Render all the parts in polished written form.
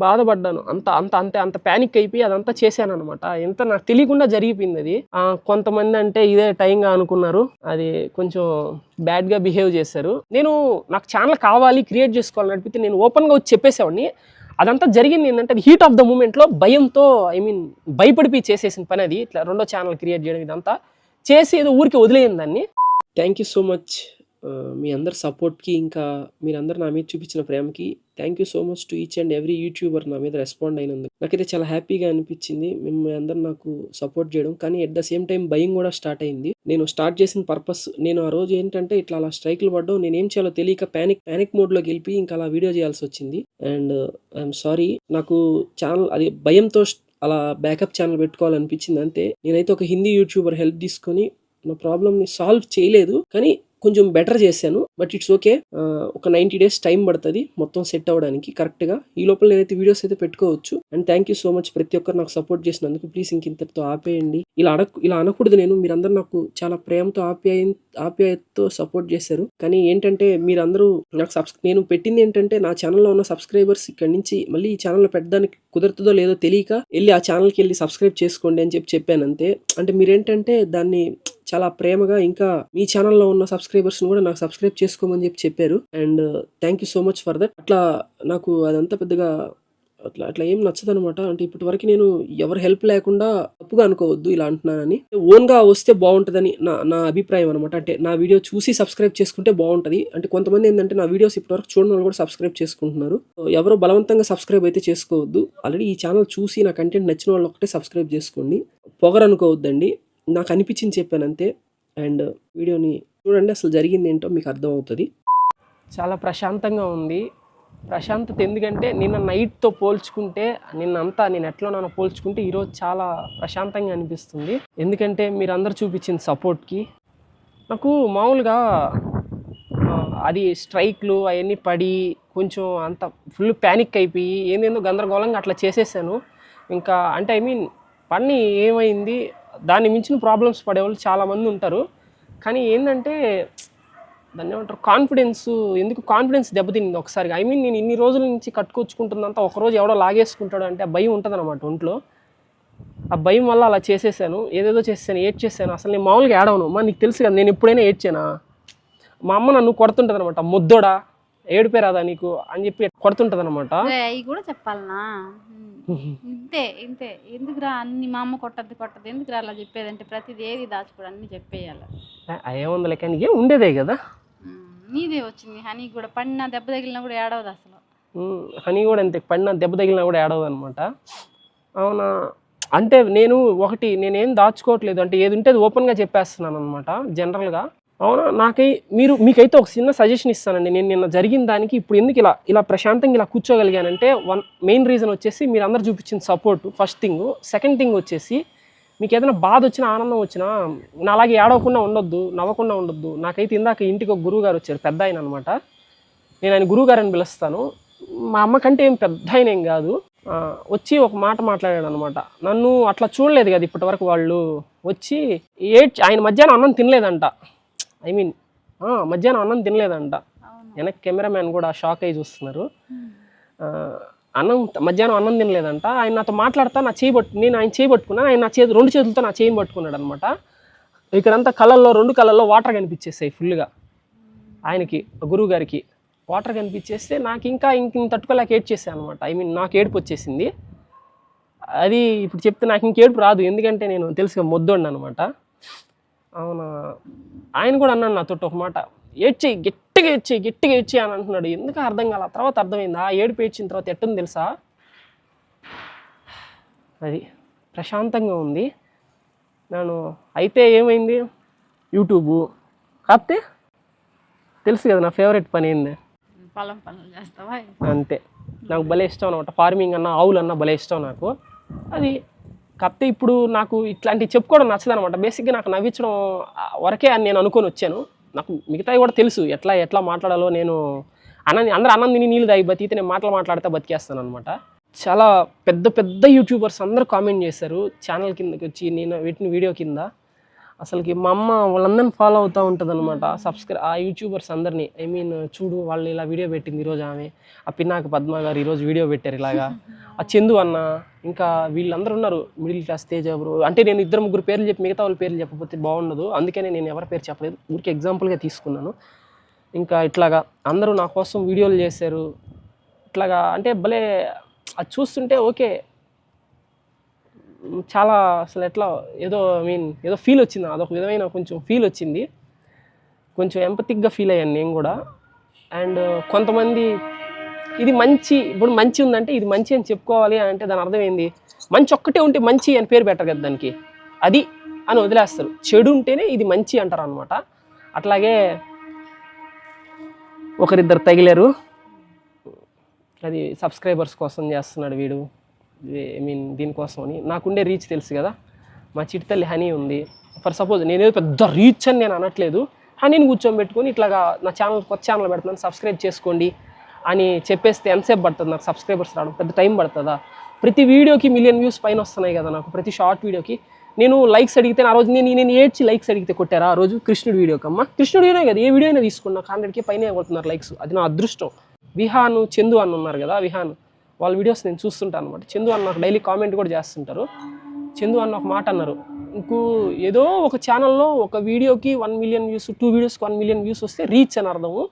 బాధపడ్డాను. అంత పానిక్ అయిపోయి అదంతా చేశాననమాట. ఎంత నాకు తెలియకుండా జరిగిపోయింది అది. కొంతమంది అంటే ఇదే టైంగా అనుకున్నారు. అది కొంచెం బ్యాడ్‌గా బిహేవ్ చేశారు. నాకు ఛానల్ కావాలి, క్రియేట్ చేసుకోవాలని అనిపితే నేను ఓపెన్‌గా వచ్చి చెప్పేసేవాడిని. అదంతా జరిగింది ఏంటంటే అది హీట్ ఆఫ్ ద మూమెంట్‌లో భయంతో భయపడిపోయి చేసేసిన పని అది. ఇట్లా రెండో ఛానల్ క్రియేట్ చేయడం ఇదంతా చేసి ఏదో ఊరికే వదిలేయను దాన్ని. థ్యాంక్ యూ సో మచ్ మీ అందరి సపోర్ట్‌కి, ఇంకా మీరందరూ నా మీద చూపించిన ప్రేమకి thank you so much to each and every YouTuber నా మీద రెస్పాండ్ అయినందుకు. నాకైతే చాలా హ్యాపీగా అనిపించింది మీ అందరూ నాకు సపోర్ట్ చేయడం. కానీ అట్ ద సేమ్ టైం భయం కూడా స్టార్ట్ అయింది. నేను స్టార్ట్ చేసిన పర్పస్, నేను ఆ రోజు ఏంటంటే ఇట్లా అలా స్ట్రైక్లు పడ్డం, నేనేం చేయాలో తెలియక పానిక్ మోడ్లోకి వెళ్ళిపోయి ఇంకా అలా వీడియో చేయాల్సి వచ్చింది. And I'm sorry. నాకు ఛానల్ అది భయంతో అలా బ్యాకప్ ఛానల్ పెట్టుకోవాలనిపించింది అంతే. నేనైతే ఒక హిందీ యూట్యూబర్ హెల్ప్ తీసుకొని నా ప్రాబ్లమ్ని సాల్వ్ చేయలేదు, కానీ కొంచెం బెటర్ చేశాను. But it's okay. ఒక 90 days టైం పడుతుంది మొత్తం సెట్ అవ్వడానికి కరెక్ట్గా. ఈ లోపల నేనైతే వీడియోస్ అయితే పెట్టుకోవచ్చు. And thank you so much ప్రతి ఒక్కరు నాకు సపోర్ట్ చేసినందుకు. ప్లీజ్ ఇంతటితో ఆపేయండి. ఇలా అనకూడదు. మీరందరూ నాకు చాలా ప్రేమతో ఆప్యాయతతో సపోర్ట్ చేశారు. కానీ ఏంటంటే మీరందరూ నాకు నేను పెట్టింది ఏంటంటే నా ఛానల్లో ఉన్న సబ్స్క్రైబర్స్ ఇక్కడ నుంచి మళ్ళీ ఈ ఛానల్లో పెట్టడానికి కుదురుతుందో లేదో తెలియక వెళ్ళి ఆ ఛానల్కి వెళ్ళి సబ్స్క్రైబ్ చేసుకోండి అని చెప్పాను అంతే. అంటే మీరేంటంటే దాన్ని చాలా ప్రేమగా ఇంకా మీ ఛానల్లో ఉన్న సబ్స్క్రైబర్స్ని కూడా నాకు సబ్స్క్రైబ్ చేసుకోమని చెప్పారు. And thank you so much for that. అట్లా నాకు అదంతా పెద్దగా అట్లా ఏం నచ్చదనమాట. అంటే ఇప్పటి వరకు నేను ఎవరు హెల్ప్ లేకుండా తప్పుగా అనుకోవద్దు ఇలా అంటున్నానని. ఓన్గా వస్తే బాగుంటుందని నా అభిప్రాయం అనమాట. అంటే నా వీడియో చూసి సబ్స్క్రైబ్ చేసుకుంటే బాగుంటుంది. అంటే కొంతమంది ఏంటంటే నా వీడియోస్ ఇప్పటి వరకు చూడడం కూడా సబ్స్క్రైబ్ చేసుకుంటున్నారు. ఎవరో బలవంతంగా సబ్స్క్రైబ్ అయితే చేసుకోవద్దు. ఆల్రెడీ ఈ ఛానల్ చూసి నా కంటెంట్ నచ్చిన వాళ్ళు ఒకటే సబ్స్క్రైబ్ చేసుకోండి. పొగరు అనుకోవద్దండి. నాకు అనిపించింది చెప్పాను అంతే. అండ్ వీడియోని చూడండి, అసలు జరిగింది ఏంటో మీకు అర్థమవుతుంది. చాలా ప్రశాంతంగా ఉంది. ప్రశాంతత ఎందుకంటే నిన్న నైట్తో పోల్చుకుంటే నేను ఎట్లా పోల్చుకుంటే ఈరోజు చాలా ప్రశాంతంగా అనిపిస్తుంది. ఎందుకంటే మీరందరూ చూపించిన సపోర్ట్కి. నాకు మామూలుగా అది స్ట్రైక్లు అవన్నీ పడి కొంచెం అంత ఫుల్ ప్యానిక్ అయిపోయి ఏందేందో గందరగోళంగా అట్లా చేసేసాను. ఇంకా అంటే పని ఏమైంది, దాన్ని మించిన ప్రాబ్లమ్స్ పడేవాళ్ళు చాలామంది ఉంటారు. కానీ ఏంటంటే దాన్ని ఏమంటారు, కాన్ఫిడెన్స్ దెబ్బతింది ఒకసారిగా. నేను ఇన్ని రోజుల నుంచి కట్టుకొచ్చుకుంటుందంతా ఒకరోజు ఎవడో లాగేసుకుంటాడు అంటే ఆ భయం ఉంటుంది అనమాట ఒంట్లో. ఆ భయం వల్ల అలా చేసేసాను. ఏదేదో ఏడ్చేసాను. అసలు నేను మామూలుగా ఏడవను. నీకు తెలుసు కదా నేను ఎప్పుడైనా ఏడ్చానా. మా అమ్మ నన్ను కొడుతుంటుంది అనమాట. ముద్దోడా, ఏడుపే రాదా నీకు అని చెప్పి కొడుతుంటుంది అనమాట. అవి కూడా చెప్పాలనా? ఇంతే ఎందుకురా అన్ని మా అమ్మ కొట్టద్దు ఎందుకురా అలా చెప్పేదంటే ప్రతిది ఏది దాచుకోవడం అన్ని చెప్పేయాలి. ఏముందిలే, కానీ ఏం ఉండేదే కదా. నీదే వచ్చింది. హనీ కూడా పడిన దెబ్బ తగిలినా కూడా ఏడవదు అసలు. హనీ కూడా అంతే, పడిన దెబ్బ తగిలినా కూడా ఏడవదు అనమాట. అవునా, అంటే నేనేం దాచుకోవట్లేదు. అంటే ఏది ఉంటే అది ఓపెన్గా చెప్పేస్తున్నాను అనమాట జనరల్గా. అవునా, మీకైతే ఒక చిన్న సజెషన్ ఇస్తానండి. నేను నిన్న జరిగిన దానికి ఇప్పుడు ఎందుకు ఇలా ప్రశాంతంగా ఇలా కూర్చోగలిగానంటే మెయిన్ రీజన్ వచ్చేసి మీరు అందరు చూపించిన support first thing. Second thing వచ్చేసి మీకు ఏదైనా బాధ వచ్చినా ఆనందం వచ్చినా నా అలాగే ఏడవకుండా ఉండొద్దు, నవ్వకుండా ఉండొద్దు. నాకైతే ఇందాక ఇంటికి ఒక గురువు గారు వచ్చారు, పెద్ద ఆయన అనమాట. నేను ఆయన గురువు గారు అని పిలుస్తాను. మా అమ్మ కంటే ఏం పెద్ద ఆయన ఏం కాదు. వచ్చి ఒక మాట మాట్లాడాడు అనమాట. నన్ను అట్లా చూడలేదు కదా ఇప్పటి వరకు వాళ్ళు. వచ్చి ఆయన మధ్యాహ్నం అన్నం తినలేదంట. మధ్యాహ్నం అన్నం తినలేదంట. వెనక్కి కెమెరామ్యాన్ కూడా షాక్ అయ్యి చూస్తున్నారు. మధ్యాహ్నం అన్నం తినలేదంట. ఆయన నాతో మాట్లాడతా నేను ఆయన చేయి పట్టుకున్నాను. ఆయన రెండు చేతులతో నా చేయిని పట్టుకున్నాడు అనమాట. ఇక్కడంతా రెండు కళ్ళల్లో వాటర్ కనిపించేస్తాయి ఫుల్గా. ఆయనకి, గురువు గారికి వాటర్ కనిపించేస్తే నాకు ఇంకా తట్టుకోలేక ఏడ్చేసాను అనమాట. నాకు ఏడుపు వచ్చేసింది. అది ఇప్పుడు చెప్తే నాకు ఇంకేడుపు రాదు, ఎందుకంటే నేను తెలుసుగా మొద్దోడిని అనమాట. అవునా, ఆయన కూడా అన్నాడు నాతో ఒక మాట, గట్టిగా ఏడ్చి అని అంటున్నాడు. ఎందుకు అర్థం కాల. తర్వాత అర్థమైంది. ఆ ఏడుపు ఏడ్చిన తర్వాత ఎట్టుంది తెలుసా, అది ప్రశాంతంగా ఉంది. అయితే ఏమైంది, యూట్యూబు కాకపోతే తెలుసు కదా నా ఫేవరెట్ పని ఏంది, పొలం పనులు చేస్తావా అంతే. నాకు భలే ఇష్టం అనమాట. ఫార్మింగ్ అన్న ఆవులు అన్న భలే ఇష్టం నాకు. అది కాకపోతే ఇప్పుడు నాకు ఇట్లాంటివి చెప్పుకోవడం నచ్చదు అనమాట. బేసిక్గా నాకు నవ్వించడం వరకే అని నేను అనుకొని వచ్చాను. నాకు మిగతావి కూడా తెలుసు ఎట్లా మాట్లాడాలో. నేను అందరూ అన్నం తిని నీళ్ళు తాగి బతికితే నేను మాట్లాడితే బతికేస్తాను అనమాట. చాలా పెద్ద యూట్యూబర్స్ అందరూ కామెంట్ చేశారు ఛానల్ కిందకి వచ్చి, నేను వీటిని వీడియో కింద. అసలుకి మా అమ్మ వాళ్ళందరిని ఫాలో అవుతూ ఉంటుంది అనమాట. ఆ యూట్యూబర్స్ అందరినీ, ఐ మీన్ చూడు వాళ్ళు ఇలా వీడియో పెట్టింది ఈరోజు ఆమె, ఆ పిన్నాక పద్మ గారు ఈరోజు వీడియో పెట్టారు ఇలాగా, ఆ చందు అన్న, ఇంకా వీళ్ళందరూ ఉన్నారు మిడిల్ క్లాస్ తేజ బ్రో. అంటే నేను 2-3 పేర్లు చెప్పి మిగతా వాళ్ళ పేర్లు చెప్పకపోతే బాగుండదు, అందుకనే నేను ఎవరి పేరు చెప్పలేదు, ఊరికి ఎగ్జాంపుల్గా తీసుకున్నాను. ఇంకా ఇట్లాగా అందరూ నా కోసం వీడియోలు చేశారు. ఇట్లాగా అంటే భలే అది చూస్తుంటే ఓకే, చాలా అసలు ఎట్లా ఏదో ఐ మీన్ ఏదో ఫీల్ వచ్చింది, అదొక విధమైన కొంచెం ఫీల్ వచ్చింది, కొంచెం ఎంపతిక్గా ఫీల్ అయ్యాను నేను కూడా. అండ్ కొంతమంది ఇది మంచి, ఇప్పుడు మంచి ఉందంటే ఇది మంచి అని చెప్పుకోవాలి అంటే దాని అర్థం ఏంది, మంచి ఒక్కటే ఉంటే మంచి అని పేరు పెట్టరు కదా దానికి, అది అని వదిలేస్తారు. చెడు ఉంటేనే ఇది మంచి అంటారు అనమాట. అట్లాగే ఒకరిద్దరు తగిలారు, అది సబ్స్క్రైబర్స్ కోసం చేస్తున్నాడు వీడు, ఐ మీన్ దీనికోసం అని. నాకుండే రీచ్ తెలుసు కదా, మా చిట్టితల్లి హనీ ఉంది, ఫర్ సపోజ్ నేనేదో పెద్ద రీచ్ అని నేను అనట్లేదు, హనీని కూర్చోబెట్టుకొని ఇట్లాగా నా ఛానల్ కొత్త ఛానల్ పెడుతున్నాను సబ్స్క్రైబ్ చేసుకోండి అని చెప్పేస్తే ఎంతసేపు పడుతుంది నాకు సబ్స్క్రైబర్స్ రావడం, పెద్ద టైం పడుతుందా? ప్రతి వీడియోకి 1 million వ్యూస్ పైన వస్తున్నాయి కదా నాకు, ప్రతి షార్ట్ వీడియోకి. నేను లైక్స్ అడిగితే ఆ రోజు నేను ఏడ్చి లైక్స్ అడిగితే కొట్టారా ఆ రోజు కృష్ణుడి వీడియోకి? అమ్మ కృష్ణుడి వీడియో కదా, ఏ వీడియో అయినా తీసుకున్నా 100K పైన కొడుతున్నారు లైక్స్, అది నా అదృష్టం. విహాను చందు అన్న ఉన్నారు కదా, విహాన్ వాళ్ళ వీడియోస్ నేను చూస్తుంటాను అనమాట. చందు అన్న నాకు డైలీ కామెంట్ కూడా చేస్తుంటారు. చందు అన్న ఒక మాట అన్నారు, ఇంకూ ఏదో ఒక ఛానల్లో ఒక వీడియోకి 1 million వ్యూస్, 2 వీడియోస్కి 1 million వ్యూస్ వస్తే రీచ్ అని అర్థము.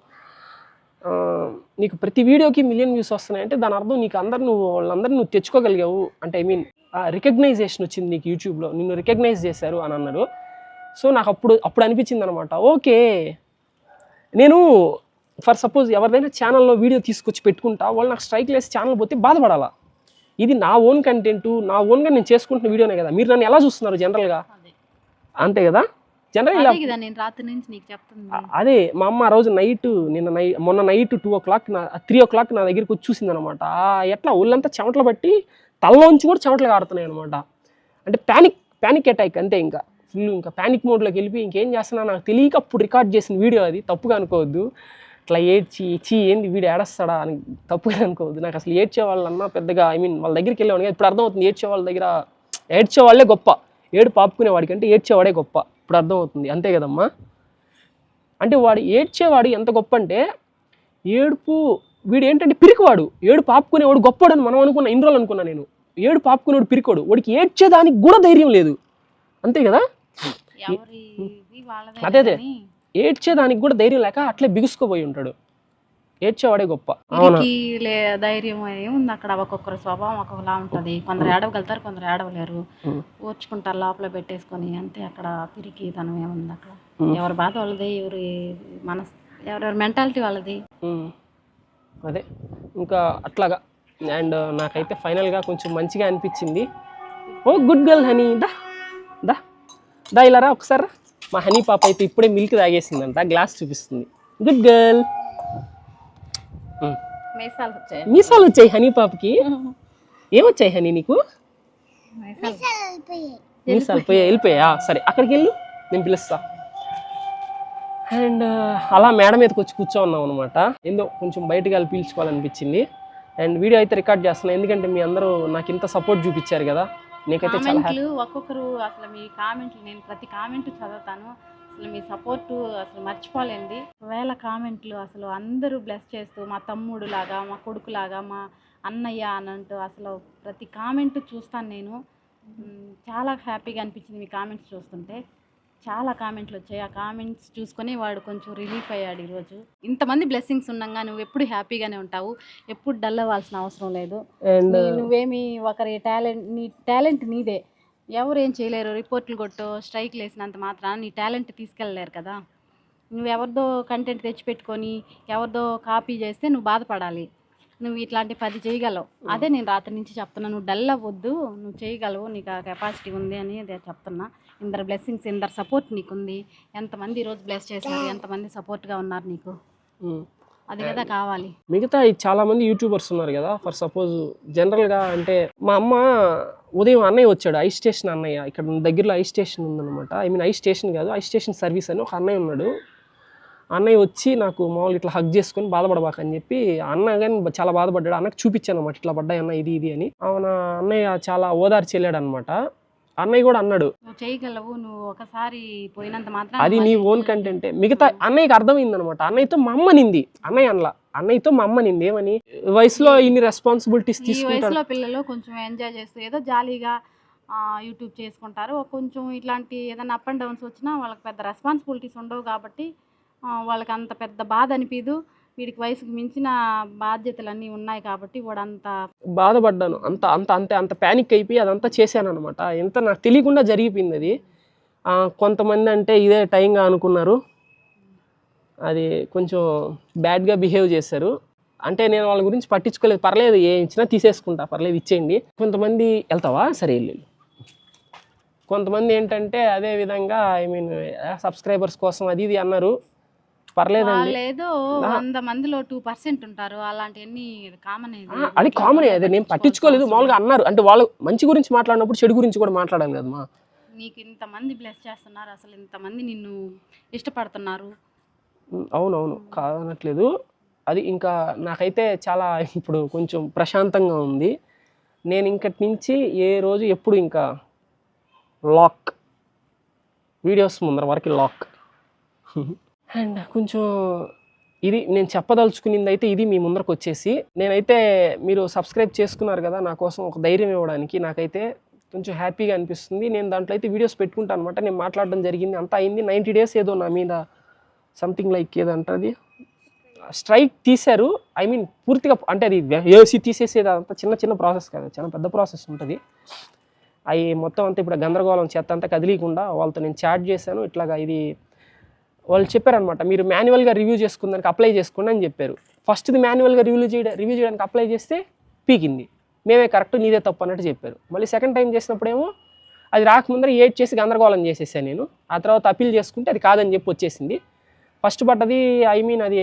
నీకు ప్రతి వీడియోకి 1 million వ్యూస్ వస్తున్నాయంటే దాని అర్థం నీకు వాళ్ళందరినీ నువ్వు తెచ్చుకోగలిగావు అంటే, ఐ మీన్ రికగ్నైజేషన్ వచ్చింది నీకు యూట్యూబ్లో, నిన్ను రికగ్నైజ్ చేశారు అని అన్నారు. సో నాకు అప్పుడు అనిపించింది అనమాట, ఓకే నేను ఫర్ సపోజ్ ఎవరిదైనా ఛానల్లో వీడియో తీసుకొచ్చి పెట్టుకుంటా, వాళ్ళు నాకు స్ట్రైక్ లేసి ఛానల్ పోతే బాధపడాలా? ఇది నా ఓన్ కంటెంట్, నా ఓన్గా నేను చేసుకుంటున్న వీడియోనే కదా. మీరు నన్ను ఎలా చూస్తున్నారు జనరల్గా, అంతే కదా జనరల్. నేను రాత్రి నుంచి నీకు చెప్తున్నా అదే మా అమ్మ ఆ రోజు మొన్న నైట్ 2 o'clock 3 o'clock నా దగ్గరికి వచ్చి చూసింది అనమాట. ఎట్లా ఒళ్ళంతా చెమటలు బట్టి తలలోంచి కూడా చెమటలు కారుతున్నాయి అనమాట. అంటే ప్యానిక్ అటాక్ అంతే, ఇంకా ఫుల్ ఇంకా ప్యానిక్ మోడ్లోకి వెళ్ళిపోయి ఇంకేం చేస్తున్నా నాకు తెలియక అప్పుడు రికార్డ్ చేసిన వీడియో అది, తప్పుగా అనుకోవద్దు. ఇట్లా ఏడ్చి ఏంది వీడు ఏడస్తాడా అని తప్పుగా అనుకోవద్దు. నాకు అసలు ఏడ్చే వాళ్ళన్నా పెద్దగా, ఐ మీన్ వాళ్ళ దగ్గరికి వెళ్ళేవాడిని. ఇప్పుడు అర్థమవుతుంది ఏడ్చే వాళ్ళ దగ్గర, ఏడ్చేవాళ్ళే గొప్ప, ఏడుపు ఆపుకునేవాడికి అంటే ఏడ్చేవాడే గొప్ప, ఇప్పుడు అర్థమవుతుంది. అంతే కదమ్మా? అంటే ఏడ్చేవాడు ఎంత గొప్ప అంటే, వీడు ఏంటంటే పిరికివాడు, ఏడుపు ఆపుకునేవాడు గొప్పవాడు అని మనం అనుకున్నా, ఇన్ని రోజులు అనుకున్నా నేను. ఏడుపు ఆపుకునేవాడు పిరికోడు, వాడికి ఏడ్చేదానికి కూడా ధైర్యం లేదు, అంతే కదా? అదే ఏడ్చేదానికి కూడా ధైర్యం లేక అట్లే బిగుసుకోపోయి ఉంటాడు, ఏడ్చేవాడే గొప్ప. అవునా? ధైర్యం ఏముంది అక్కడ, ఒక్కొక్కరు స్వభావం ఒక్కొక్కలా ఉంటుంది. కొందరు ఏడవగలుగుతారు, కొందరు ఏడవలేరు, ఓర్చుకుంటారు లోపల పెట్టేసుకొని, అంతే. అక్కడ పిరికి తనం ఏముంది అక్కడ, ఎవరి బాధ వాళ్ళది, ఎవరెవరి మెంటాలిటీ వాళ్ళది. అదే ఇంకా అట్లాగా. అండ్ నాకైతే ఫైనల్గా కొంచెం మంచిగా అనిపించింది. ఓ గుడ్ గర్ల్ హనీ, దా ఇలా రా ఒకసారి. మా హనీ పాప అయితే ఇప్పుడే మిల్క్ తాగేసిందంట, గ్లాస్ చూపిస్తుంది. Good girl. మీసాలు వచ్చాయి హనీ పాపకి. ఏమొచ్చాయి హనీ నీకు? మీసాలు వెళ్ళిపోయా? సరే అక్కడికి వెళ్ళు, నేను పిలుస్తా. అండ్ అలా మేడ మీదకి వచ్చి కూర్చోన్నాం అనమాట. ఏందో కొంచెం బయటకు వెళ్ళి పీల్చుకోవాలనిపించింది. అండ్ వీడియో అయితే రికార్డ్ చేస్తున్నాను, ఎందుకంటే మీ అందరూ నాకు ఇంత సపోర్ట్ చూపించారు కదా, నీకైతే చాలా హ్యాపీ. ఒక్కొక్కరు అసలు మీ కామెంట్లు, నేను ప్రతి కామెంట్ చదువుతాను, అసలు మీ సపోర్ట్ అసలు మర్చిపోలేండి. 1000 కామెంట్లు అసలు అందరూ బ్లెస్ చేస్తూ, మా తమ్ముడు లాగా, మా కొడుకులాగా, మా అన్నయ్య అని అంటూ అసలు ప్రతి కామెంట్ చూస్తాను నేను. చాలా హ్యాపీగా అనిపించింది మీ కామెంట్స్ చూస్తుంటే. చాలా కామెంట్లు వచ్చాయి, ఆ కామెంట్స్ చూసుకొని వాడు కొంచెం రిలీఫ్ అయ్యాడు ఈరోజు. ఇంతమంది బ్లెస్సింగ్స్ ఉండగా నువ్వు ఎప్పుడు హ్యాపీగానే ఉంటావు, ఎప్పుడు డల్ అవ్వాల్సిన అవసరం లేదు. నువ్వేమి ఒకరి నీ టాలెంట్ నీదే, ఎవరు ఏం చేయలేరు. రిపోర్ట్లు కొట్టో స్ట్రైక్లు వేసినంత మాత్రాన నీ టాలెంట్ తీసుకెళ్ళలేరు కదా. నువ్వు ఎవరిదో కంటెంట్ తెచ్చిపెట్టుకొని ఎవరిదో కాపీ చేస్తే నువ్వు బాధపడాలి. నువ్వు ఇట్లాంటి 10 చేయగలవు, అదే నేను రాత్రి నుంచి చెప్తున్నా. నువ్వు డల్ అవ్వద్దు, నువ్వు చేయగలవు, నీకు ఆ కెపాసిటీ ఉంది అని అదే చెప్తున్నా. ఇందరు బ్లెస్సింగ్స్, ఇందరు సపోర్ట్ నీకుంది. ఎంతమంది ఈరోజు బ్లెస్ చేశారు, ఎంతమంది సపోర్ట్గా ఉన్నారు నీకు, అది కదా కావాలి. మిగతా చాలా మంది యూట్యూబర్స్ ఉన్నారు కదా, ఫర్ సపోజ్ జనరల్గా అంటే మా అమ్మ ఉదయం అన్నయ్య వచ్చాడు, ఐ స్టేషన్ అన్నయ్య, ఇక్కడ దగ్గరలో ఐ స్టేషన్ ఉందన్నమాట. ఐ మీన్ ఐ స్టేషన్ కాదు, ఐ స్టేషన్ సర్వీస్ అని ఒక అన్నయ్య ఉన్నాడు. అన్నయ్య వచ్చి నాకు మామూలు ఇట్లా హగ్ చేసుకొని బాధపడబాక అని చెప్పి, అన్న కానీ చాలా బాధపడ్డాడు. అన్నకు చూపించాను అనమాట, ఇట్లా పడ్డాయి అన్న ఇది అని. అవునా అన్నయ్య చాలా ఓదార్చి వెళ్ళాడు అనమాట. అన్నయ్య కూడా అన్నాడు, నువ్వు చేయగలవు, నువ్వు ఒకసారి పోయినంత మాత్రం అది నీ ఓన్ కంటెంటే. మిగతా అన్నయ్యకి అర్థమైంది అనమాట. అన్నయ్యతో మా అమ్మ నింది, అన్నయ్య అనలా, అన్నయ్యతో మా అమ్మ నింది ఏమని, వయసులో ఇన్ని రెస్పాన్సిబిలిటీస్ ఈ తీసుకుంటారు. వయసులో పిల్లలు కొంచెం ఎంజాయ్ చేస్తూ ఏదో జాలీగా యూట్యూబ్ చేసుకుంటారు. కొంచెం ఇట్లాంటి ఏదైనా అప్ అండ్ డౌన్స్ వచ్చినా వాళ్ళకి పెద్ద రెస్పాన్సిబిలిటీస్ ఉండవు కాబట్టి వాళ్ళకి అంత పెద్ద బాధ అనిపించదు. వీడికి వయసుకు మించిన బాధ్యతలన్నీ ఉన్నాయి కాబట్టి వాడంత బాధపడ్డాను. అంత అంత అంతే అంత ప్యానిక్ అయిపోయి అదంతా చేశాను అనమాట. ఎంత నాకు తెలియకుండా జరిగిపోయింది అది. కొంతమంది అంటే ఇదే టైంగా అనుకున్నారు, అది కొంచెం బ్యాడ్గా బిహేవ్ చేశారు. అంటే నేను వాళ్ళ గురించి పట్టించుకోలేదు, పర్లేదు ఏ ఇచ్చినా తీసేసుకుంటా, పర్లేదు ఇచ్చేయండి. కొంతమంది వెళ్తావా సరే వెళ్ళు. కొంతమంది ఏంటంటే అదే విధంగా సబ్స్క్రైబర్స్ కోసం అది ఇది అన్నారు, పర్లేదండి. వాళ్ళు ఏదో 100 మందిలో 2% ఉంటారు, అలాంటివన్నీ కామన్. అది కామన్, అదే నేను పట్టించుకోలేదు. మామూలుగా అన్నారు అంటే వాళ్ళు మంచి గురించి మాట్లాడినప్పుడు చెడు గురించి కూడా మాట్లాడాలి కదమ్మా. నీకు ఇంతమంది బ్లెస్ చేస్తున్నారు, అసలు ఇంతమంది నిన్ను ఇష్టపడుతున్నారు. అవునవును కాదనట్లేదు. అది ఇంకా నాకైతే చాలా ఇప్పుడు కొంచెం ప్రశాంతంగా ఉంది. నేను ఇంకటి నుంచి ఏ రోజు ఎప్పుడు ఇంకా లాక్, వీడియోస్ ముందర వరకు లాక్. అండ్ కొంచెం ఇది నేను చెప్పదలుచుకునింది అయితే ఇది మీ ముందరకు వచ్చేసి, నేనైతే మీరు సబ్స్క్రైబ్ చేసుకున్నారు కదా నా కోసం ఒక ధైర్యం ఇవ్వడానికి, నాకైతే కొంచెం హ్యాపీగా అనిపిస్తుంది. నేను దాంట్లో అయితే వీడియోస్ పెట్టుకుంటాను అనమాట. నేను మాట్లాడడం జరిగింది, అంతా అయింది. 90 days ఏదో నా మీద సంథింగ్ లైక్ ఏదంటది స్ట్రైక్ తీశారు. పూర్తిగా అంటే అది ఏసీ తీసేసేది అంతా చిన్న చిన్న ప్రాసెస్ కాదు, చాలా పెద్ద ప్రాసెస్ ఉంటుంది. అవి మొత్తం అంతా ఇప్పుడు గందరగోళం చేత అంతా కదిలీకుండా వాళ్ళతో నేను చాట్ చేశాను. ఇట్లాగా ఇది వాళ్ళు చెప్పారనమాట, మీరు మాన్యువల్గా రివ్యూ చేసుకుందానికి అప్లై చేసుకోండి అని చెప్పారు. ఫస్ట్ది మాన్యువల్గా రివ్యూ చేయడానికి అప్లై చేస్తే పీకింది, మేమే కరెక్ట్ నీదే తప్పు అన్నట్టు చెప్పారు. మళ్ళీ సెకండ్ టైం చేసినప్పుడేమో అది రాకముందర ఏడ్ చేసి గందరగోళం చేసేసాను నేను. ఆ తర్వాత అప్పీల్ చేసుకుంటే అది కాదని చెప్పి వచ్చేసింది. ఫస్ట్ పడ్డది అది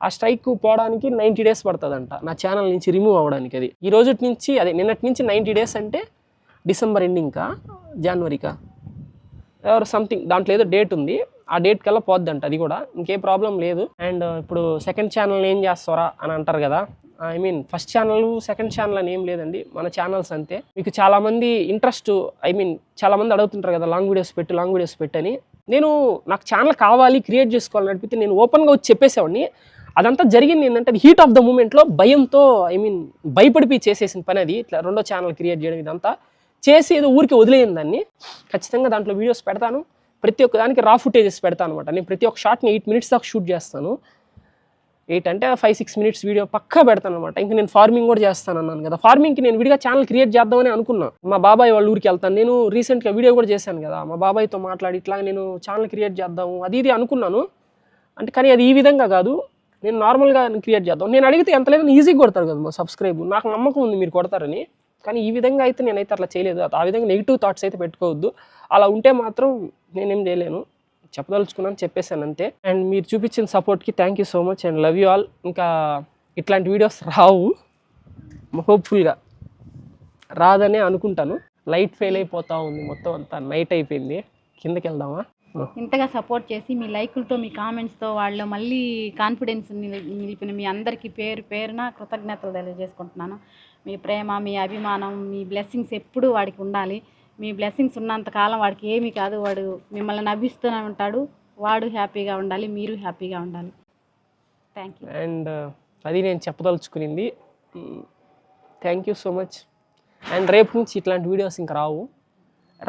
ఆ స్ట్రైక్ పోవడానికి 90 days పడుతుందంట నా ఛానల్ నుంచి రిమూవ్ అవ్వడానికి. అది ఈ రోజు నుంచి అదే నిన్నటి నుంచి 90 days అంటే డిసెంబర్ ఎండింగ్కా జనవరికా ఎవరు సంథింగ్ దాంట్లో ఏదో డేట్ ఉంది, ఆ డేట్ కల్లా పోద్దంట. అది కూడా ఇంకే ప్రాబ్లం లేదు. అండ్ ఇప్పుడు సెకండ్ ఛానల్ ఏం చేస్తారా అని అంటారు కదా, ఫస్ట్ ఛానల్ సెకండ్ ఛానల్ అని ఏం లేదండి, మన ఛానల్స్ అంతే. మీకు చాలామంది ఇంట్రెస్ట్ చాలామంది అడుగుతుంటారు కదా లాంగ్ వీడియోస్ పెట్టని. నాకు ఛానల్ కావాలి క్రియేట్ చేసుకోవాలని అనిపిస్తే నేను ఓపెన్గా వచ్చి చెప్పేసేవాడిని. అదంతా జరిగింది ఏంటంటే అది హీట్ ఆఫ్ ద మూమెంట్లో భయంతో భయపడిపోయి చేసేసిన పని అది. ఇట్లా రెండో ఛానల్ క్రియేట్ చేయడం ఇదంతా చేసి ఏదో ఊరికి వదిలేయను దాన్ని. ఖచ్చితంగా దాంట్లో వీడియోస్ పెడతాను, ప్రతి ఒక్క దానికి రా ఫుటేజెస్ పెడతాను అనమాట. నేను ప్రతి ఒక్క షాట్ని 8 minutes దాకా షూట్ చేస్తాను. 8 అంటే 5-6 minutes వీడియో పక్కా పెడతాను అనమాట. ఇంకా నేను ఫార్మింగ్ కూడా చేస్తాను అన్నాను కదా, ఫార్మింగ్కి నేను విడిగా ఛానల్ క్రియేట్ చేద్దామని అనుకున్నా. మా బాబాయ్ వాళ్ళ ఊరికి వెళ్తాను, నేను రీసెంట్గా వీడియో కూడా చేశాను కదా, మా బాబాయ్తో మాట్లాడి ఇట్లా నేను ఛానల్ క్రియేట్ చేద్దాము అది ఇది అనుకున్నాను. కానీ అది ఈ విధంగా కాదు, నేను నార్మల్గా క్రియేట్ చేద్దాం. నేను అడిగితే ఎంత లేదని ఈజీగా కొడతారు కదా మా సబ్స్క్రైబ్, నాకు నమ్మకం ఉంది మీరు కొడతారని. కానీ ఈ విధంగా అయితే నేనైతే అట్లా చేయలేదు. ఆ విధంగా నెగిటివ్ థాట్స్ అయితే పెట్టుకోవద్దు. అలా ఉంటే మాత్రం నేనేం చేయలేను, చెప్పదలుచుకున్నాను, చెప్పేశాను అంతే. అండ్ మీరు చూపించిన సపోర్ట్కి thank you so much and love you all. ఇంకా ఇట్లాంటి వీడియోస్ రావు, హోప్ఫుల్గా రాదనే అనుకుంటాను. లైట్ ఫెయిల్ అయిపోతూ ఉంది, మొత్తం అంతా నైట్ అయిపోయింది. కిందకి వెళ్దామా? ఇంతగా సపోర్ట్ చేసి మీ లైకులతో మీ కామెంట్స్తో వాళ్ళు మళ్ళీ కాన్ఫిడెన్స్ నిలిపిన మీ అందరికీ పేరున కృతజ్ఞతలు తెలియజేసుకుంటున్నాను. మీ ప్రేమ, మీ అభిమానం, మీ బ్లెస్సింగ్స్ ఎప్పుడూ వాడికి ఉండాలి. మీ బ్లెస్సింగ్స్ ఉన్నంతకాలం వాడికి ఏమీ కాదు, వాడు మిమ్మల్ని నవ్విస్తూనే ఉంటాడు. వాడు హ్యాపీగా ఉండాలి, మీరు హ్యాపీగా ఉండాలి. Thank you. అండ్ అది నేను చెప్పదలుచుకునింది. Thank you so much. And రేపు నుంచి ఇట్లాంటి వీడియోస్ ఇంకా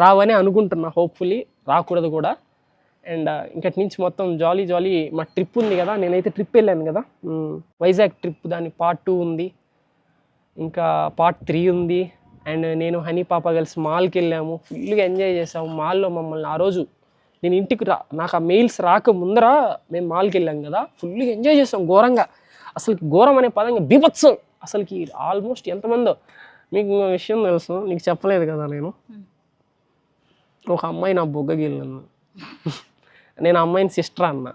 రావని అనుకుంటున్నా, హోప్ఫుల్లీ రాకూడదు కూడా. అండ్ ఇంకటి నుంచి మొత్తం జాలీ మా ట్రిప్ ఉంది కదా, నేనైతే ట్రిప్ వెళ్ళాను కదా, వైజాగ్ ట్రిప్, దాని part 2 ఉంది, ఇంకా part 3 ఉంది. అండ్ నేను హనీ పాప కలిసి మాల్కి వెళ్ళాము, ఫుల్గా ఎంజాయ్ చేసాము. మాల్లో మమ్మల్ని ఆ రోజు నేను ఇంటికి నాకు ఆ మెయిల్స్ రాక ముందర మేము మాల్కి వెళ్ళాం కదా, ఫుల్గా ఎంజాయ్ చేసాం ఘోరంగా. అసలుకి ఘోరం అనే పదంగా బీభత్సం. అసలుకి ఆల్మోస్ట్ ఎంతమందో మీకు విషయం తెలుసు, నీకు చెప్పలేదు కదా, నేను ఒక అమ్మాయి నా బొగ్గకి వెళ్ళాను, నేను ఆ అమ్మాయిని సిస్టర్ అన్నా.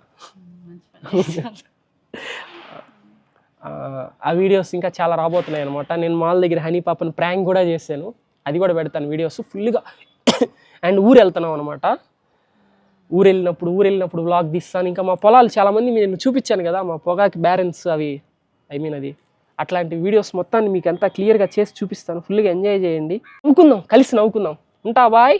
ఆ వీడియోస్ ఇంకా చాలా రాబోతున్నాయి అనమాట. నేను మాల్ దగ్గర హనీ పాపని ప్రాంక్ కూడా చేశాను, అది కూడా పెడతాను వీడియోస్ ఫుల్గా. అండ్ ఊరు వెళ్తున్నాం అనమాట, ఊరు వెళ్ళినప్పుడు వ్లాగ్ తీస్తాను. ఇంకా మా పొలాలు చాలామంది నేను చూపించాను కదా, మా పొగాకి బ్యారెన్స్ అవి అది అట్లాంటి వీడియోస్ మొత్తాన్ని మీకు అంతా క్లియర్గా చేసి చూపిస్తాను. ఫుల్గా ఎంజాయ్ చేయండి, కలిసి నవ్వుకుందాం. ఉంటా బాయ్.